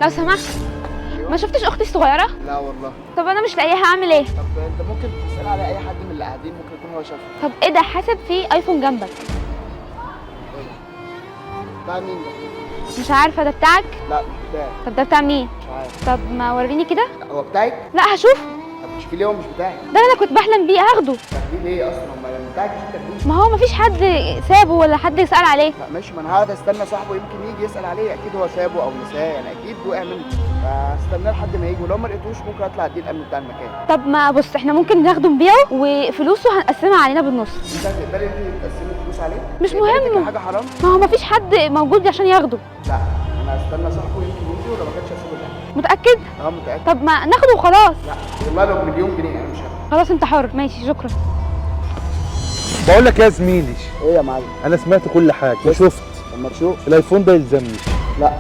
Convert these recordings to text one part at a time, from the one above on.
لو سمحت، ما شفتش اختي الصغيره؟ لا والله. طب انا مش لاقيها، اعمل ايه؟ طب انت ممكن تسال على اي حد من اللي قاعدين، ممكن يكون هو شافها. طب ايه ده؟ حاسب في ايفون جنبك. بتاع مين ده؟ مش عارفه، ده بتاعك؟ لا مش بتاعي. طب ده بتاع مين؟ مش عارف. طب ما وريني كده. لا هو بتاعك؟ لا هشوف. طب مش في ليه هو مش بتاعي؟ ده انا كنت بحلم بيه، هاخده. تاخديه ليه اصلا؟ ما لما بتاعك مش تاخديه. ما هو مفيش حد سابه ولا حد يسأل عليه. لا ماشي، ما انا هقعد استنى صاحبه يمكن يجي يسال عليه، اكيد هو سابه او نساه، يعني اكيد وقع منه، فاستناه لحد ما يجي، ولو ما لقيتوش ممكن اطلع اديه الامن بتاع المكان. طب ما بص، احنا ممكن ناخده نبيعه وفلوسه هنقسمها علينا بالنص. انت هتقبلي انت تقسمي الفلوس عليه؟ مش تقبلي مهم. حاجه حرام؟ ما هو مفيش حد موجود عشان ياخده. لا انا هستنى صاحبه يمكن يجي، ولو ما كانش هسيبه الامن. متأكد؟ اه متاكد. طب ما ناخده وخلاص. لا والله لو بمليون جنيه انا مش هاخده. خلاص انت حر، ماشي شكرا. بقول لك يا زميلي، ايه يا معلم؟ انا سمعت كل حاجه وشفت. لما تشوف. الايفون ده يلزمني. لا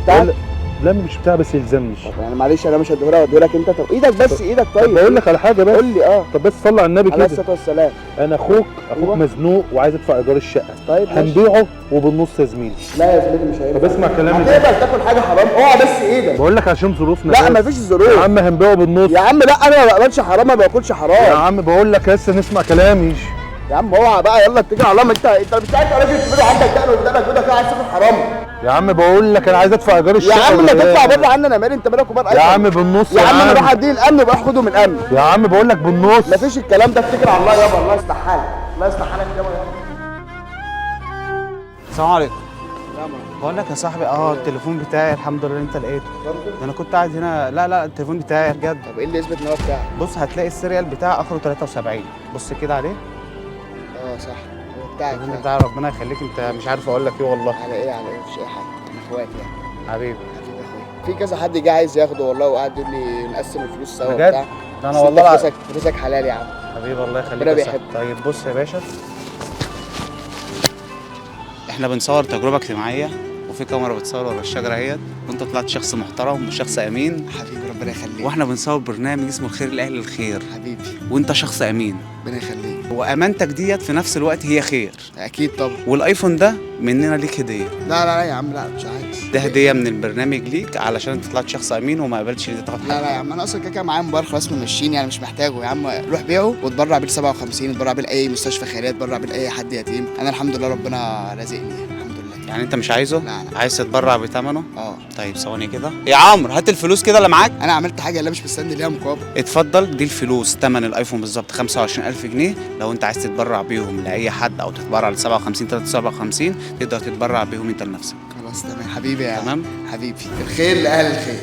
بتاعك؟ لا مش بتاع، بس يلزمني. طب يعني معلش انا مش هديهولك انت. طب ايدك بس، ايدك طيب. بقول لك على حاجه بس. قول لي. طب بس صلي على النبي عليه كده. الصلاه والسلام. انا اخوك أيوة. مزنوق وعايز ادفع ايجار الشقه. طيب ماشي. هنبيعه وبالنص يا زميلي. لا يا زميلي مش هينفع. طب اسمع كلامي. هتقدر تاكل حاجه حرام؟ اوعى بس ايدك. بقول لك عشان ظروفنا. لا بس. مفيش ظروف يا عم هنبيعه بالنص. يا عم. لا انا ما بقبلش حرام، ما باكلش يا حرام. عم بقول لك لسه نسمع كلامي. يا عم اوعى بقى، يلا اتكل على الله. ما انت مش عارف راجل تبيعه عندك دقن قدامك كده كده عايز تاكل حرام. يا عم بقول لك انا عايز ادفع ايجار الشقه. يا عم ما ولا تطلع إيه؟ بره عني، انا مالي، انت مالك ومال يا أيفون؟ عم بالنص. يا عم انا اروح اديه الامن وابقى اخده من الامن. يا عم بقول لك بالنص. مفيش الكلام ده، اتكل على الله يابا. الله يصلح حالك، الله يصلح حالك يابا. السلام عليكم. لا ما بقول لك يا صاحبي، التليفون بتاعي الحمد لله انت لقيته. برضه. ده انا كنت قاعد هنا. لا التليفون بتاعي بجد. طب ايه اللي يثبت ان هو بتاعك؟ بص هتلاقي السيريال بتاعه اخره 73. بص كده عليه. صح هو بتاعك التليفون فعلا. بتاع ربنا يخليك، انت مش عارف اقول لك ايه والله. على ايه مفيش اي حاجه، احنا اخوات يعني. حبيبي حبيبي اخويا. في كذا حد جه عايز ياخده والله، وقعد يقول لي نقسم الفلوس سوا بجد؟ وبتاع. ده بس انا انت والله فلوسك حلال يا عم. حبيبي الله يخليك ربنا يا صاحبي. بيحبك. طيب بص يا باشا، احنا بنصور تجربه اجتماعيه، وفي كاميرا بتصور ورا الشجره اهيت، وانت طلعت شخص محترم وشخص امين. حبيبي ربنا يخليك. واحنا بنصور برنامج اسمه الخير لاهل الخير، حبيبي وانت شخص امين، ربنا يخليك. وامانتك ديت في نفس الوقت هي خير. اكيد طبعا. والايفون ده مننا ليك هديه. لا يا عم، لا مش عايز. ده هديه من البرنامج ليك علشان انت طلعت شخص امين وما قبلتش ان انت تاخد لا حاجه. يا عم، انا اصلا كده معايا موبايل خلاص ممشيني، يعني مش محتاجه يا عم. روح بيعه وتبرع بيه 57، تبرع بيه لاي مستشفى خيريه، تبرع بيه لاي حد يتيم. انا الحمد لله ربنا رازقني الحمد لله. يعني انت مش عايزه؟ لا. عايز تتبرع بثمنه؟ اه. طيب ثواني كده يا عمرو، هات الفلوس كده اللي معاك. انا عملت حاجه اللي مش مستني ليها مقابل. اتفضل، دي الفلوس ثمن الايفون بالظبط 25000 جنيه. لو انت عايز تتبرع بيهم لاي حد او تتبرع ل 57 357 تقدر تتبرع بيهم انت لنفسك. خلاص تمام حبيبي يا تمام. حبيبي. الخير لاهل الخير.